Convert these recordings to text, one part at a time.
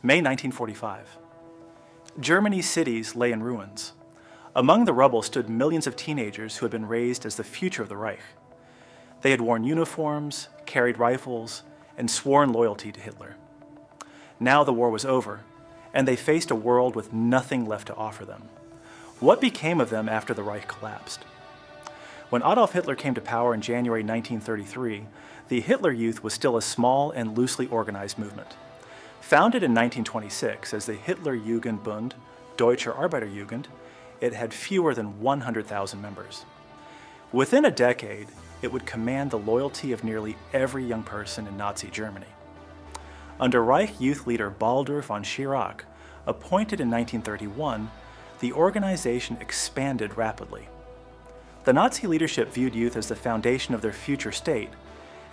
May 1945. Germany's cities lay in ruins. Among the rubble stood millions of teenagers who had been raised as the future of the Reich. They had worn uniforms, carried rifles, and sworn loyalty to Hitler. Now the war was over, and they faced a world with nothing left to offer them. What became of them after the Reich collapsed? When Adolf Hitler came to power in January 1933, the Hitler Youth was still a small and loosely organized movement. Founded in 1926 as the Hitler Jugendbund, Deutscher Arbeiterjugend, it had fewer than 100,000 members. Within a decade, it would command the loyalty of nearly every young person in Nazi Germany. Under Reich youth leader Baldur von Schirach, appointed in 1931, the organization expanded rapidly. The Nazi leadership viewed youth as the foundation of their future state,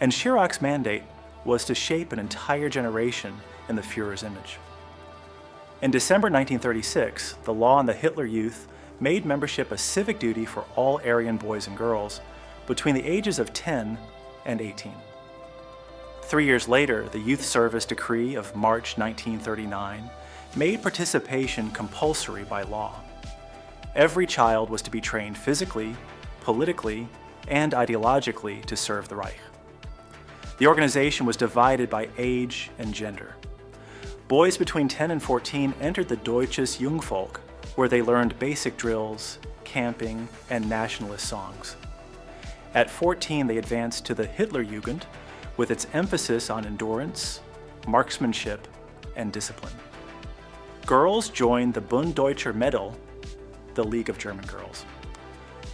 and Schirach's mandate was to shape an entire generation in the Führer's image. In December 1936, the law on the Hitler Youth made membership a civic duty for all Aryan boys and girls between the ages of 10 and 18. 3 years later, the Youth Service Decree of March 1939 made participation compulsory by law. Every child was to be trained physically, politically, and ideologically to serve the Reich. The organization was divided by age and gender. Boys between 10 and 14 entered the Deutsches Jungvolk, where they learned basic drills, camping, and nationalist songs. At 14, they advanced to the Hitlerjugend, with its emphasis on endurance, marksmanship, and discipline. Girls joined the Bund Deutscher Mädel, the League of German Girls,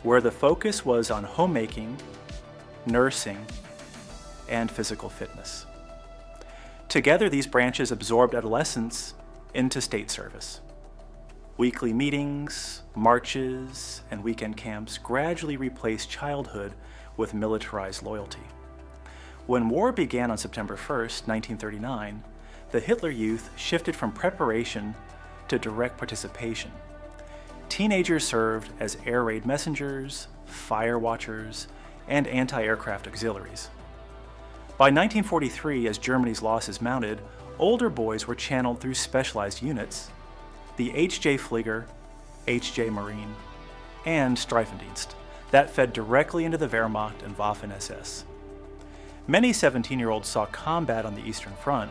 where the focus was on homemaking, nursing, and physical fitness. Together, these branches absorbed adolescents into state service. Weekly meetings, marches, and weekend camps gradually replaced childhood with militarized loyalty. When war began on September 1st, 1939, the Hitler Youth shifted from preparation to direct participation. Teenagers served as air raid messengers, fire watchers, and anti-aircraft auxiliaries. By 1943, as Germany's losses mounted, older boys were channeled through specialized units, the H.J. Flieger, H.J. Marine, and Streifendienst, that fed directly into the Wehrmacht and Waffen-SS. Many 17-year-olds saw combat on the Eastern Front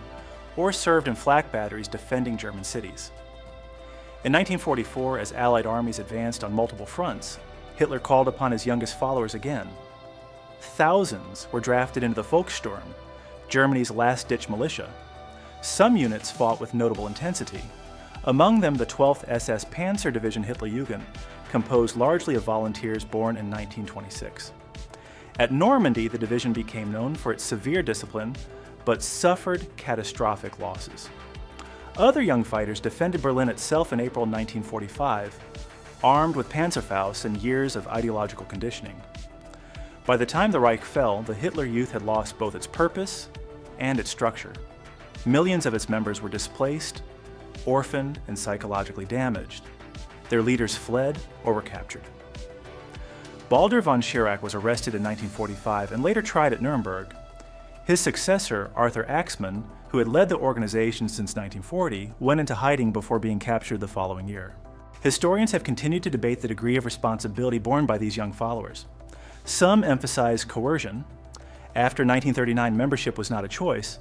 or served in flak batteries defending German cities. In 1944, as Allied armies advanced on multiple fronts, Hitler called upon his youngest followers again. Thousands were drafted into the Volkssturm, Germany's last-ditch militia. Some units fought with notable intensity, among them the 12th SS Panzer Division Hitlerjugend, composed largely of volunteers born in 1926. At Normandy, the division became known for its severe discipline, but suffered catastrophic losses. Other young fighters defended Berlin itself in April 1945, armed with Panzerfaust and years of ideological conditioning. By the time the Reich fell, the Hitler Youth had lost both its purpose and its structure. Millions of its members were displaced, orphaned, and psychologically damaged. Their leaders fled or were captured. Baldur von Schirach was arrested in 1945 and later tried at Nuremberg. His successor, Arthur Axmann, who had led the organization since 1940, went into hiding before being captured the following year. Historians have continued to debate the degree of responsibility borne by these young followers. Some emphasize coercion. After 1939, membership was not a choice.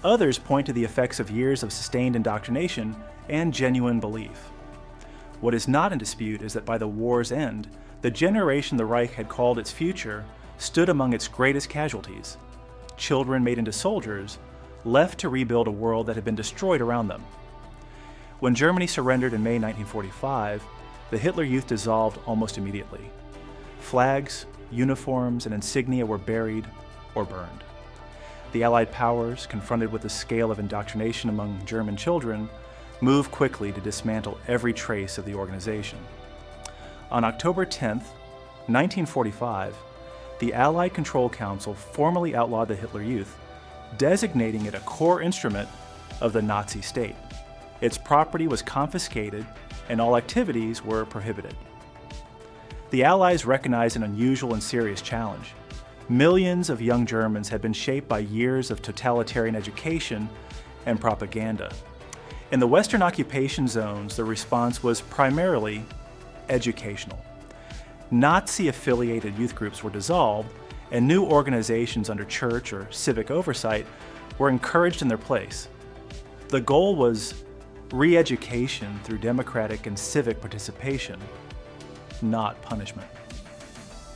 Others point to the effects of years of sustained indoctrination and genuine belief. What is not in dispute is that by the war's end, the generation the Reich had called its future stood among its greatest casualties, children made into soldiers, left to rebuild a world that had been destroyed around them. When Germany surrendered in May 1945, the Hitler Youth dissolved almost immediately. Flags, uniforms, and insignia were buried or burned. The Allied powers, confronted with the scale of indoctrination among German children, moved quickly to dismantle every trace of the organization. On October 10, 1945, the Allied Control Council formally outlawed the Hitler Youth, designating it a core instrument of the Nazi state. Its property was confiscated and all activities were prohibited. The Allies recognized an unusual and serious challenge. Millions of young Germans had been shaped by years of totalitarian education and propaganda. In the Western occupation zones, the response was primarily educational. Nazi-affiliated youth groups were dissolved, and new organizations under church or civic oversight were encouraged in their place. The goal was re-education through democratic and civic participation, not punishment.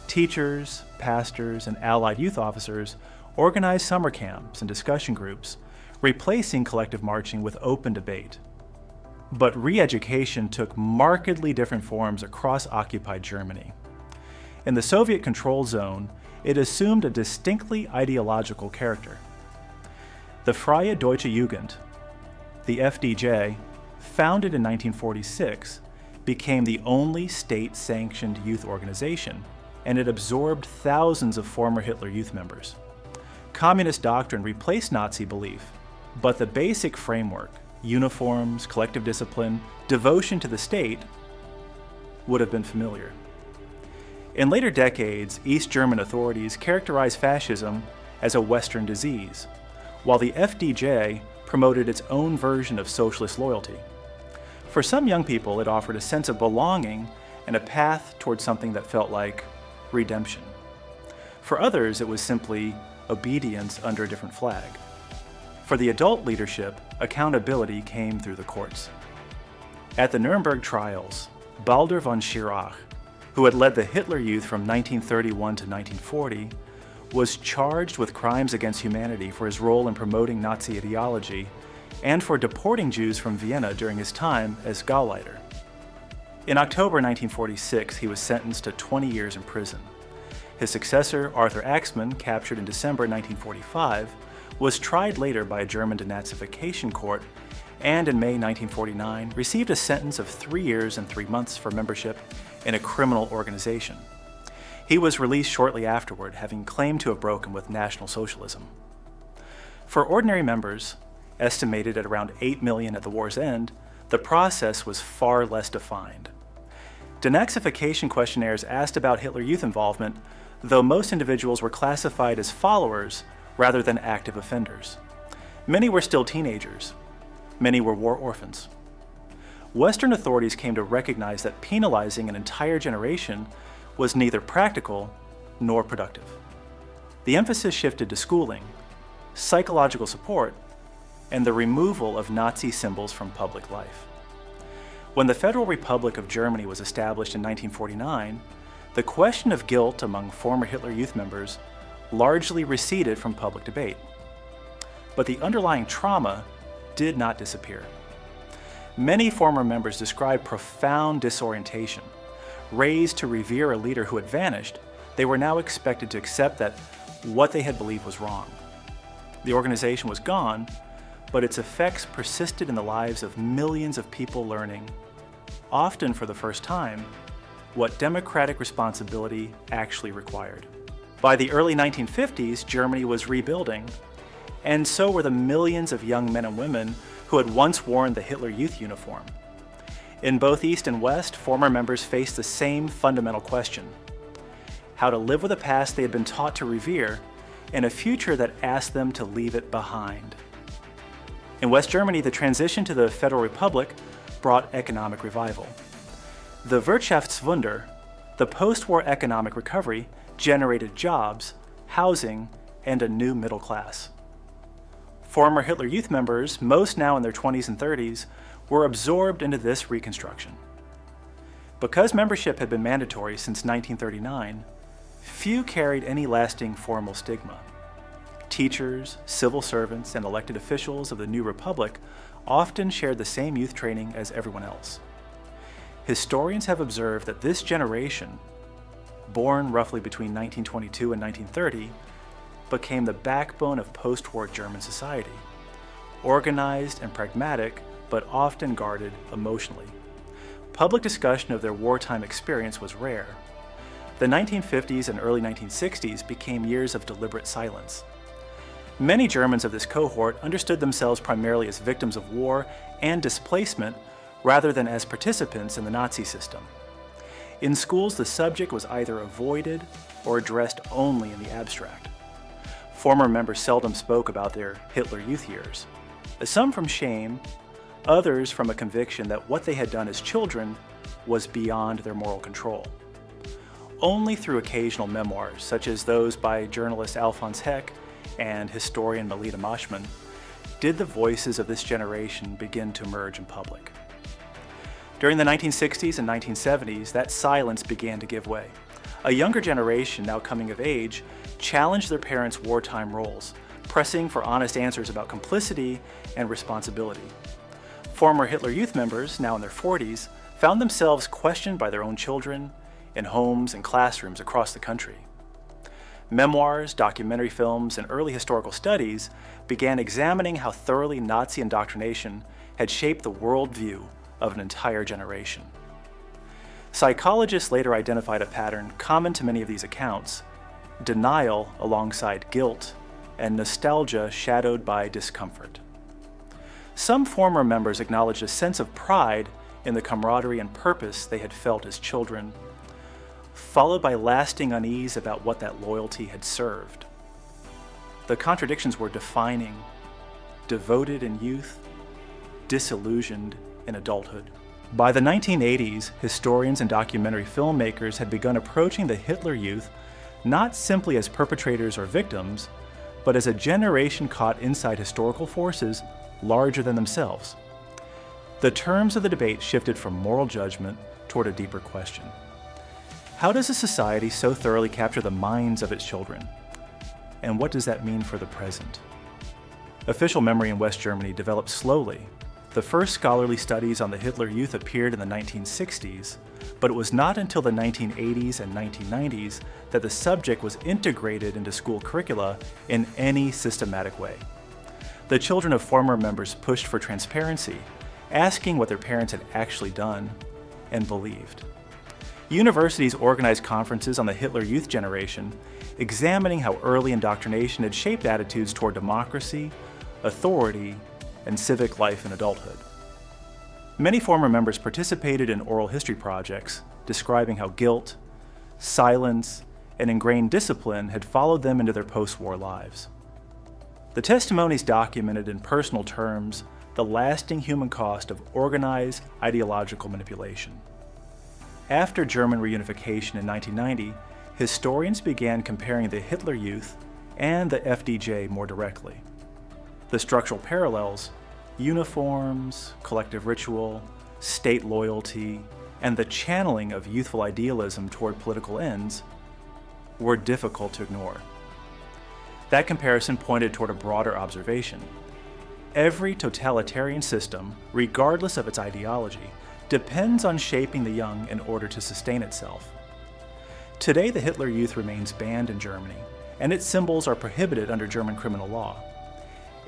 Teachers, pastors, and allied youth officers organized summer camps and discussion groups, replacing collective marching with open debate. But re-education took markedly different forms across occupied Germany. In the Soviet-controlled zone, it assumed a distinctly ideological character. The Freie Deutsche Jugend, the FDJ, founded in 1946, became the only state-sanctioned youth organization, and it absorbed thousands of former Hitler Youth members. Communist doctrine replaced Nazi belief, but the basic framework, uniforms, collective discipline, devotion to the state, would have been familiar. In later decades, East German authorities characterized fascism as a Western disease, while the FDJ promoted its own version of socialist loyalty. For some young people, it offered a sense of belonging and a path towards something that felt like redemption. For others, it was simply obedience under a different flag. For the adult leadership, accountability came through the courts. At the Nuremberg trials, Baldur von Schirach, who had led the Hitler Youth from 1931 to 1940, was charged with crimes against humanity for his role in promoting Nazi ideology and for deporting Jews from Vienna during his time as Gauleiter. In October 1946, he was sentenced to 20 years in prison. His successor, Arthur Axmann, captured in December 1945, was tried later by a German denazification court and in May 1949 received a sentence of 3 years and 3 months for membership in a criminal organization. He was released shortly afterward, having claimed to have broken with National Socialism. For ordinary members, estimated at around 8 million at the war's end, the process was far less defined. Denazification questionnaires asked about Hitler Youth involvement, though most individuals were classified as followers rather than active offenders. Many were still teenagers. Many were war orphans. Western authorities came to recognize that penalizing an entire generation was neither practical nor productive. The emphasis shifted to schooling, psychological support, and the removal of Nazi symbols from public life. When the Federal Republic of Germany was established in 1949, the question of guilt among former Hitler Youth members largely receded from public debate. But the underlying trauma did not disappear. Many former members described profound disorientation. Raised to revere a leader who had vanished, they were now expected to accept that what they had believed was wrong. The organization was gone, but its effects persisted in the lives of millions of people learning, often for the first time, what democratic responsibility actually required. By the early 1950s, Germany was rebuilding, and so were the millions of young men and women who had once worn the Hitler Youth uniform. In both East and West, former members faced the same fundamental question: how to live with a past they had been taught to revere and a future that asked them to leave it behind. In West Germany, the transition to the Federal Republic brought economic revival. The Wirtschaftswunder, the post-war economic recovery, generated jobs, housing, and a new middle class. Former Hitler Youth members, most now in their 20s and 30s, were absorbed into this reconstruction. Because membership had been mandatory since 1939, few carried any lasting formal stigma. Teachers, civil servants, and elected officials of the new republic often shared the same youth training as everyone else. Historians have observed that this generation, born roughly between 1922 and 1930, became the backbone of post-war German society, organized and pragmatic, but often guarded emotionally. Public discussion of their wartime experience was rare. The 1950s and early 1960s became years of deliberate silence. Many Germans of this cohort understood themselves primarily as victims of war and displacement rather than as participants in the Nazi system. In schools, the subject was either avoided or addressed only in the abstract. Former members seldom spoke about their Hitler Youth years, some from shame, others from a conviction that what they had done as children was beyond their moral control. Only through occasional memoirs, such as those by journalist Alphonse Heck and historian Melita Moshman, did the voices of this generation begin to emerge in public. During the 1960s and 1970s, that silence began to give way. A younger generation, now coming of age, challenged their parents' wartime roles, pressing for honest answers about complicity and responsibility. Former Hitler Youth members, now in their 40s, found themselves questioned by their own children in homes and classrooms across the country. Memoirs, documentary films, and early historical studies began examining how thoroughly Nazi indoctrination had shaped the worldview of an entire generation. Psychologists later identified a pattern common to many of these accounts: denial alongside guilt, and nostalgia shadowed by discomfort. Some former members acknowledged a sense of pride in the camaraderie and purpose they had felt as children, followed by lasting unease about what that loyalty had served. The contradictions were defining: devoted in youth, disillusioned in adulthood. By the 1980s, historians and documentary filmmakers had begun approaching the Hitler Youth not simply as perpetrators or victims, but as a generation caught inside historical forces larger than themselves. The terms of the debate shifted from moral judgment toward a deeper question. How does a society so thoroughly capture the minds of its children? And what does that mean for the present? Official memory in West Germany developed slowly. The first scholarly studies on the Hitler Youth appeared in the 1960s, but it was not until the 1980s and 1990s that the subject was integrated into school curricula in any systematic way. The children of former members pushed for transparency, asking what their parents had actually done and believed. Universities organized conferences on the Hitler Youth generation, examining how early indoctrination had shaped attitudes toward democracy, authority, and civic life in adulthood. Many former members participated in oral history projects describing how guilt, silence, and ingrained discipline had followed them into their post-war lives. The testimonies documented in personal terms the lasting human cost of organized ideological manipulation. After German reunification in 1990, historians began comparing the Hitler Youth and the FDJ more directly. The structural parallels, uniforms, collective ritual, state loyalty, and the channeling of youthful idealism toward political ends were difficult to ignore. That comparison pointed toward a broader observation. Every totalitarian system, regardless of its ideology, depends on shaping the young in order to sustain itself. Today, the Hitler Youth remains banned in Germany, and its symbols are prohibited under German criminal law.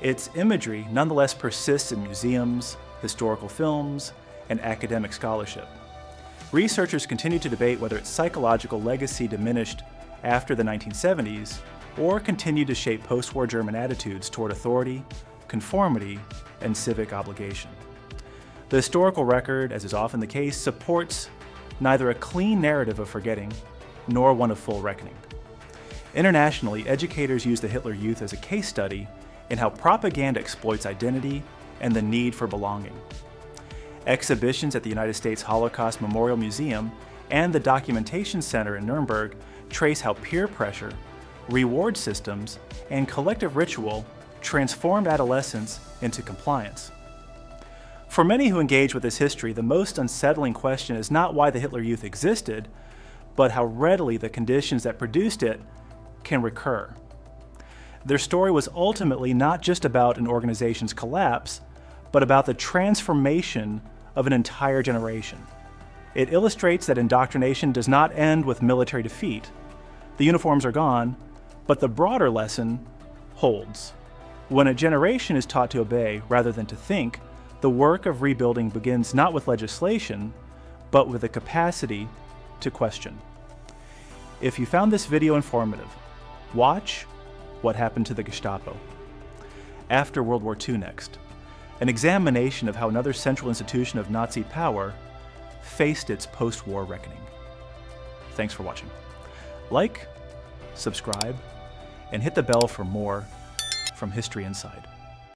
Its imagery nonetheless persists in museums, historical films, and academic scholarship. Researchers continue to debate whether its psychological legacy diminished after the 1970s or continued to shape post-war German attitudes toward authority, conformity, and civic obligation. The historical record, as is often the case, supports neither a clean narrative of forgetting nor one of full reckoning. Internationally, educators use the Hitler Youth as a case study in how propaganda exploits identity and the need for belonging. Exhibitions at the United States Holocaust Memorial Museum and the Documentation Center in Nuremberg trace how peer pressure, reward systems, and collective ritual transformed adolescence into compliance. For many who engage with this history, the most unsettling question is not why the Hitler Youth existed, but how readily the conditions that produced it can recur. Their story was ultimately not just about an organization's collapse, but about the transformation of an entire generation. It illustrates that indoctrination does not end with military defeat. The uniforms are gone, but the broader lesson holds. When a generation is taught to obey rather than to think, the work of rebuilding begins not with legislation, but with the capacity to question. If you found this video informative, watch What Happened to the Gestapo. After World War II next, an examination of how another central institution of Nazi power faced its post-war reckoning. Thanks for watching. Like, subscribe, and hit the bell for more from History Inside.